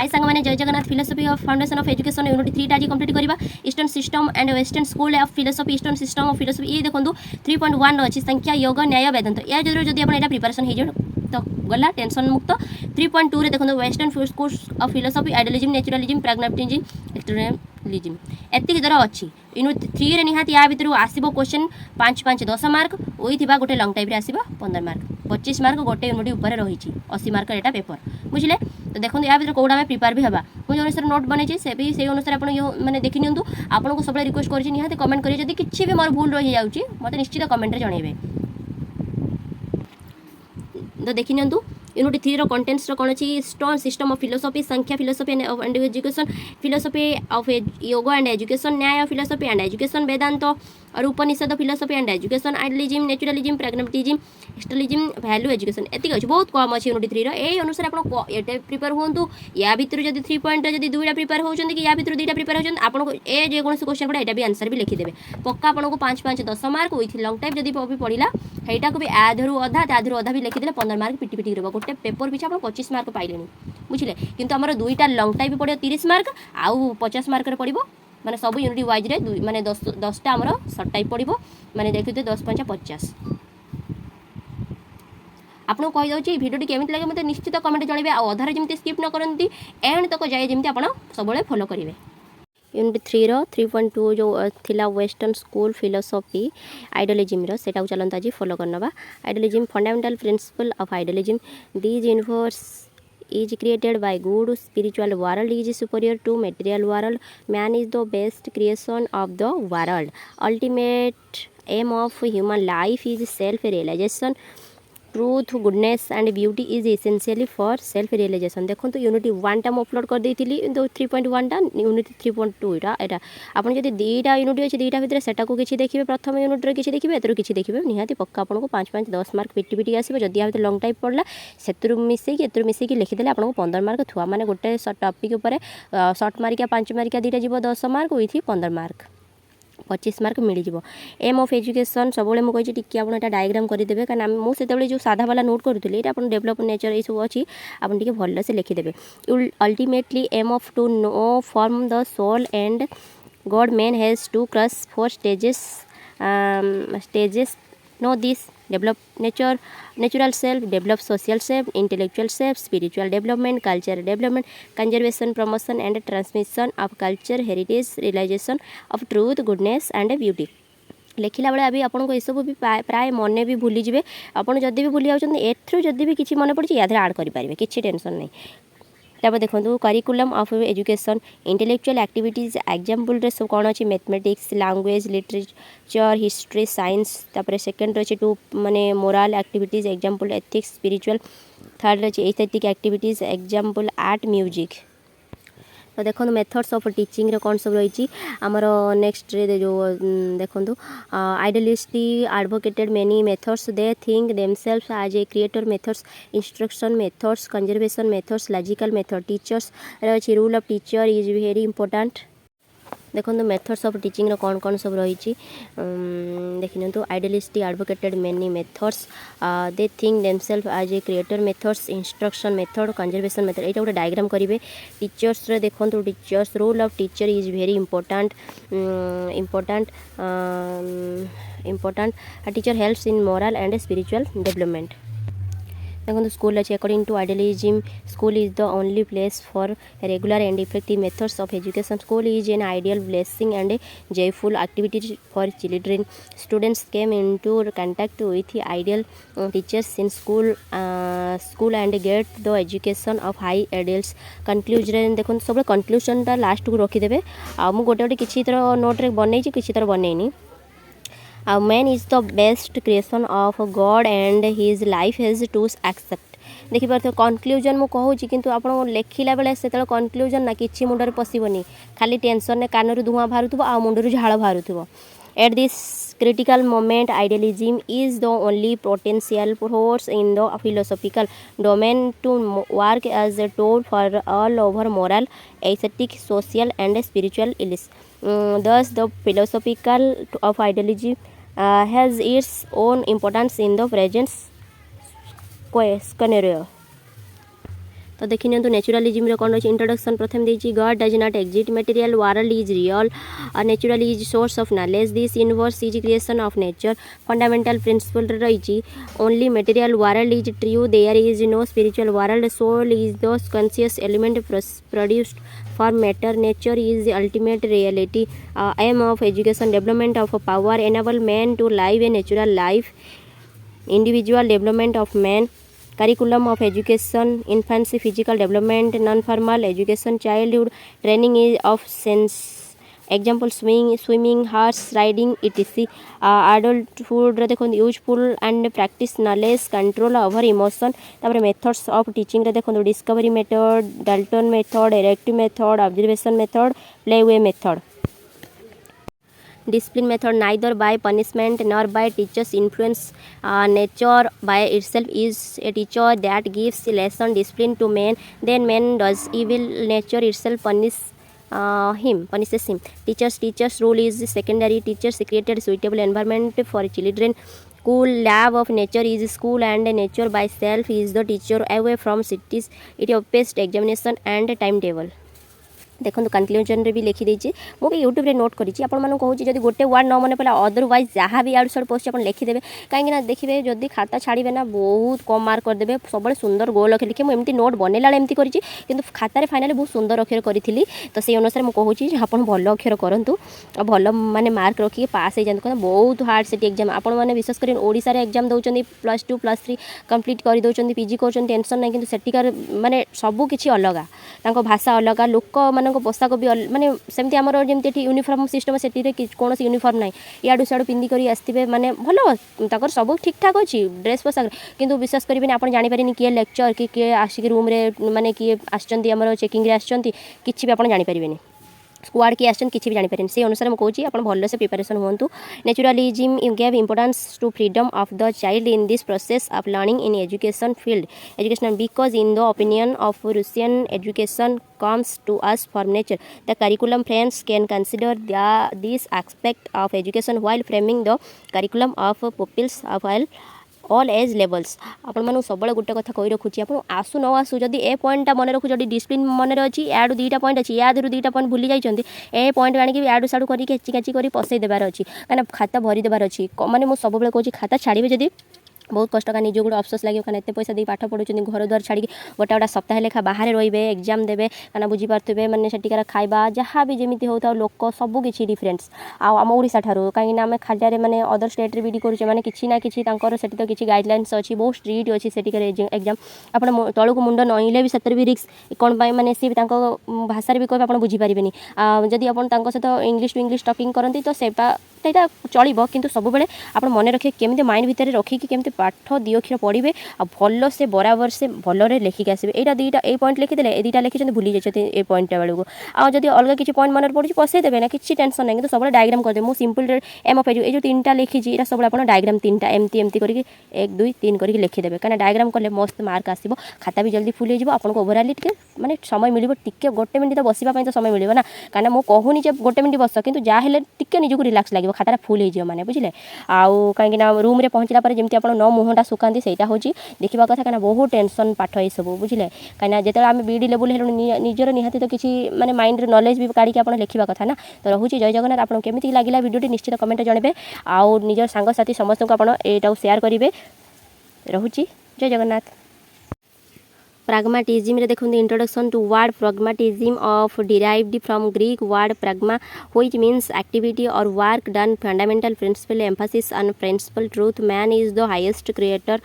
High सांग मैंने जय Jagannath philosophy of foundation of education unit 3 आज कंप्लीट करवा eastern system and western school of philosophy eastern system of philosophy ये देखो 3.1 अच्छी संख्या योग न्याय वेदांत या जब आप प्रिपरेशन हो तो गला टेंशन मुक्त 3.2 रे देखो western school of philosophy ideology naturalism pragmatism extremism ethic द्वारा अच्छी यूनिट 3 रे निहाती या भितर आसीबो क्वेश्चन 5 10 मार्क ओई थिबा गोटे लॉन्ग टाइप रे आसीबो 15 मार्क 25 मार्क गोटे यूनिट ऊपर रही 80 मार्क एटा पेपर बुझिले तो देखो या भितर कोडा में प्रिपेयर भी हवा मुझे अनुसार नोट बने से भी से अनुसार आप मैंने देखि नियंतु आपन को सब रिक्वेस्ट कर निहाती कमेंट करिए जदि किछि भी मोर भूल रही जाउची मते निश्चित कमेंट रे जणेबे तो देखि नियंतु यूनिट 3 रो कंटेंट्स रो कोन अछि stone system of philosophy Sankhya philosophy and education philosophy of Yoga and education Nyaya philosophy and education Vedanta और Upanishad philosophy and education ideology naturalism pragmatism extremism value education ethic अछि बहुत कम अछि यूनिट 3 रो ए अनुसार आपण एटे प्रिपेयर होंतु या भितर जदी 3 पॉइंट जदी दुईटा प्रिपेयर होचंदी कि या भितर दुईटा प्रिपेयर होचंदी आपण को ए जे कोन क्वेश्चन पडा एटा भी आंसर भी लिखि देबे पक्का आपण को 5 10 मार्क विथ लॉन्ग टाइप जदी पडिला हेटा को भी आधरु आधा ताधरु आधा भी लिखि देले 15 मार्क पिटी पिटी रहबो गोटे पेपर पिछा आपण 25 मार्क पाइलेनी बुझिले किंतु हमर दुईटा लॉन्ग टाइप पडियो 30 मार्क आउ 50 मार्क रे पडिबो माने सब यूनिट वाइज रे माने 10 टा हमर शॉर्ट टाइप पडिबो माने देखिते 10 5 50 आपन कहि दउची वीडियो केमिति लागे मते निश्चित कमेंट जणेबे आ अधार जेमति स्किप न करंती एंड तक जाय जेमति आपन सबले फॉलो करिवे यूनिट 3 रो 3.2 जो थिला वेस्टर्न स्कूल फिलोसफी आइडियोलॉजी रो सेटा चलंत आज फॉलो करनबा ideology fundamental principle of ideology this universe is created by good spiritual world is superior to material world man is the best creation of the world ultimate aim of human life is self realization truth goodness and beauty is essentially for self realization देखो तो unit 1 टा upload कर देती तो 3.1 टा unit 3.2 टा एटा आपन जदी दीटा यूनिट अछि दीटा भितर सेटा को किछि देखिबे प्रथम यूनिट रे किछि देखिबे एतरो किछि देखिबे निहाती पक्का आपन को 5 5 10 मार्क पिटी पिटी आसीबे जदी आ लॉन्ग टाइप पड़ला सेतरु मिसै कि एतरु मिसै कि लिखि देले आपन को 15 मार्क थुआ माने गोटे टॉपिक ऊपर शॉर्ट मार्किया 5 मार्किया दीटा जीवो 10 मार्क विथ 15 मार्क 25 मार्क मिल जाव एम ऑफ एजुकेशन सब मुझे टी आप डायग्राम करदे क्या मुझे जो साधा वाला नोट करूँ ये डेवलप नेचर ये सब अच्छी आप भल से लिखिदेवे ultimately aim of to know form the soul and God man has to cross 4 stages know this develop natural self develop social self intellectual self spiritual development culture development conservation promotion and transmission of culture heritage realization of truth goodness and beauty लिखला बेले अभी आपन को सब भी प्राय मन भी भूली जाए आपन जदि भी भूली जाउछन एथ्रु जदि भी किछि मन पड़छि यादरे ऐड करि पारिबे किछि टेंशन नहीं तब देखो curriculum of education intellectual activities example रे सब कौन अच्छी mathematics language literature history science तापर सेकंड अच्छे टू माने moral activities example ethics spiritual third अच्छे aesthetic activities example art music तो देखो मेथड्स ऑफ टीचिंग रे कौन सब रही आमर नेक्स्ट रे जो देखो idealist advocated many methods they think themselves as a creator methods instruction methods conservation methods logical method teachers रही rule of teacher is very important देखो मेथड्स ऑफ टीचिंग रो कौन कौन सब रही देखिए तो idealist advocated many methods they think themselves as a creator methods instruction method conservation method यहाँ गोटे डायग्राम करेंगे टीचर्स देखो teachers role of teacher is very important teacher helps in moral and spiritual development देखो school अच्छे according to idealism school is the only place for regular and effective methods of education school is an ideal blessing and joyful activities for children students came into contact with ideal teachers in school and get the education of high ideals conclusion देखो सब conclusion last को रखिदेवे आ मु गोटे गोटे किसी तरह note रे बनई किसी तरह बनईनी man is the best creation of God and his life has to accept देखिए कनक्लूजन मु कहूँ किंतु आप लिखला बेले से कनक्लूजन ना कि मुंडर पशनी खाली टेंशन ने कान धुआं बाहर आ मुंडर झाड़ बाहर at this critical moment idealism is the only potential force in the philosophical domain to work as a tool for all over moral aesthetic social and spiritual ills thus the philosophical of idealism has its own importance in the present scenario तो देखि नियंतु naturalism रे कोन अछि introduction प्रथम देछि God does not exist material world is real natural is source of knowledge this universe is creation of nature fundamental principle रही only material world is true there is no spiritual world soul is the conscious element produced from matter nature is the ultimate reality aim of education development of power enable man to live a natural life individual development of man curriculum of education infancy physical development non-formal education childhood training is of sense example swimming horse riding etc adulthood रे देखो useful and practice knowledge control over emotion तापर methods of teaching रे देखो discovery method Dalton method directive method observation method play way method discipline method neither by punishment nor by teachers influence nature by itself is a teacher that gives lesson discipline to man then man does evil nature itself punishes him teachers rule is secondary teachers created suitable environment for children cool lab of nature is school and nature by self is the teacher away from cities it obeys examination and timetable देखो conclusion रे भी लिखी देछि मो भी YouTube रे note करिछि आपण मानु कहूछि जदि गोटे वर्ड न मने पला अदरवाइज जहाँ भी आड़ सड़ पोस्ट आपण लिखि देबे काहे ना देखिबे जदि खाता छाड़ीबे ना बहुत कम मार्क कर देबे सबले सुंदर गोल अक्षर लिखे मो एमती नोट बनेला एमती करिछि किंतु खाता रे फाइनली बहुत सुंदर अक्षर करिथिली तो से अनुसार मो कहूछि आपण भलो अक्षर करंतु आ भलो माने मार्क रखि पास हे जंत बहुत हार्ड सेट एग्जाम आपण माने विशेष करी ओडिसा रे एग्जाम दउचंदी +2 +3 कंप्लीट करि दउचंदी पीजी करचंदी टेंशन नै किंतु सेटिकार माने सब किछि अलगा तांको भाषा अलगा लोक माने पोशाक भी माने सेमती आमर जमती यूनिफॉर्म सिस्टम से कौन यूनिफॉर्म ना इडू सियाड़ू पिंधि कर आसते माने भल सब ठीक ठाक अच्छी ड्रेस पोशाक किंतु विश्वास करेंगे आप जानीपारे किए लेक्चर कि किए आसिक रूम रे माने किए आम चेकिंग आसि कि आप जानीपारे स्क्वाड किए आसन किसी भी जानीपारे से अनुसार मुझे कौची आप भल से प्रिपेरेसन हूँ naturalism give importance to freedom of the child in this process of learning in education field education because in the opinion of Russian education comes to us from nature the curriculum friends can consider this aspect of education while framing the curriculum of pupils of all age levels आपण मानु सब गोटे कथा कही रखुची आप आसु न आसु जदि ए पॉइंटा मन रखु जदि डिसिप्लिन मन अच्छी याडू दुईटा पॉइंट अच्छी यादू दुईटा पॉइंट भूली जाइए ए पॉइंट आनिक याडू साडू करी केची काची करी पसई देबार अच्छी कहीं खाता भरी देबार अच्छी माने मु सब कहूँ खाता छाड़े जदि बहुत कष्ट का निज गोटे अफसोस लगे कहीं एत पैसा दे पाठ पढ़ुं घर द्वार छाड़ी गोटे गोटे सप्ताह लेखा बाहर रे एग्जाम देवे कहीं बुझीपारे मैंने सेठिकार खाଇବା जहाँ भी जमी होता लोक सबकि डिफरेन्स आम ओडिशा ठारू कहीं आम खालियारे मैंने अदर स्टेट भी करुचे मैंने किसी ना किसी सेठी तो किसी गाइडलाइंस अच्छी बहुत स्ट्रिक्ट अच्छी सेठिकार एग्जाम आप तलू मुंड नईले भी सतरे भी रिस्क कौन मैंने सी भाषा भी कहे आप बुझीपारे जदि आप सहित इंग्लिश टू इंग्लिश टॉकिंग करती तो सेटा चलो किंतु सब बेले आप मन रखिए केमी माइंड भितर रखिकी केमी पाठ दी अक्षर पढ़े आ भल से बराबर से भलरे लेखिक आसबे यहाँ दुईटा ए पॉइंट लिखिदे ए दुईटा लिखिं भूली जाते ए पॉइंट बेलू आदि अलग किसी पॉइंट मन पड़ी पसई देवे ना किसी टेंशन ना कि सब डायग्राम करदे मु सिंपल एम ऑफ जो तीनटा लिखी सब आप डायग्राम तीनटा एमती एमती करके 1 2 3 करके लिखिदेवे कहीं डायग्राम कले मस्त मार्क आसो खाता भी जल्दी फुल हो ओवराली टे माने समय मिल टे गोटे मिनिट तो बसवाई तो समय मिले ना कहीं मु कहूनी गोटे मिनिट बस कि जहाँ टे निजक रिलैक्स लगे खाता फुल हो माने बुझे आउ कहीं रूम रे पहुँचला जमी आप न मुहटा सुखाती सहीटा हूँ देखा कथा कहीं बहुत टेंशन पाठ ये सब बुझे कहीं जो आम बीडी लेवल निजर निहाती तो किसी माने माइंड नॉलेज भी काढ़ी आप लिखा कथा ना तो रोचे जय जगन्नाथ आपको केमी लगे वीडियो निश्चित कमेंट जनइबे आउ निजर सांगसाथी समस्त को आप सेयार करेंगे रोचे जय जगन्नाथ pragmatism रे देखो introduction to word pragmatism of derived from Greek word pragma which means activity or work done fundamental principle emphasis on principle truth man is the highest creator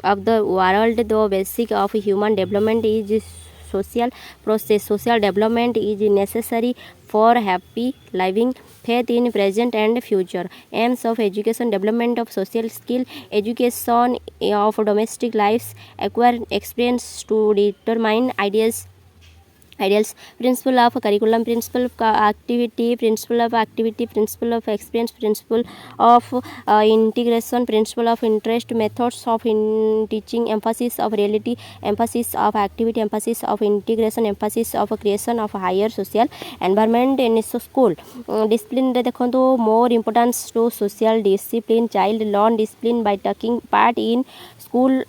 of the world the basic of human development is social process social development is necessary for happy living faith in present and future aims of education development of social skill education of domestic lives acquire experience to determine ideas ideals principle of curriculum principle of activity principle of experience principle of integration principle of interest methods of teaching emphasis of reality emphasis of activity emphasis of integration emphasis of creation of higher social environment in school discipline रे देखो more importance to social discipline child learn discipline by taking part in school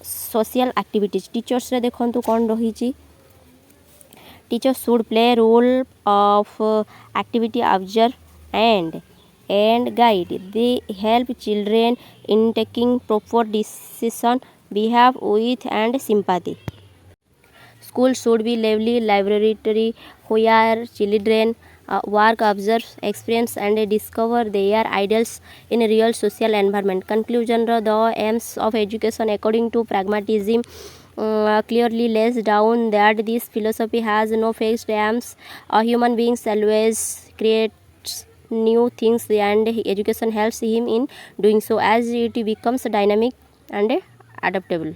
social activities teachers रे देखंतु कोन रही teachers should play role of activity observe and guide. They help children in taking proper decision, behave with and sympathy. School should be lively laboratory where children work, observe, experience and discover their ideals in a real social environment. Conclusion: the aims of education according to pragmatism clearly lays down that this philosophy has no fixed aims. Human beings always creates new things and education helps him in doing so as it becomes dynamic and adaptable.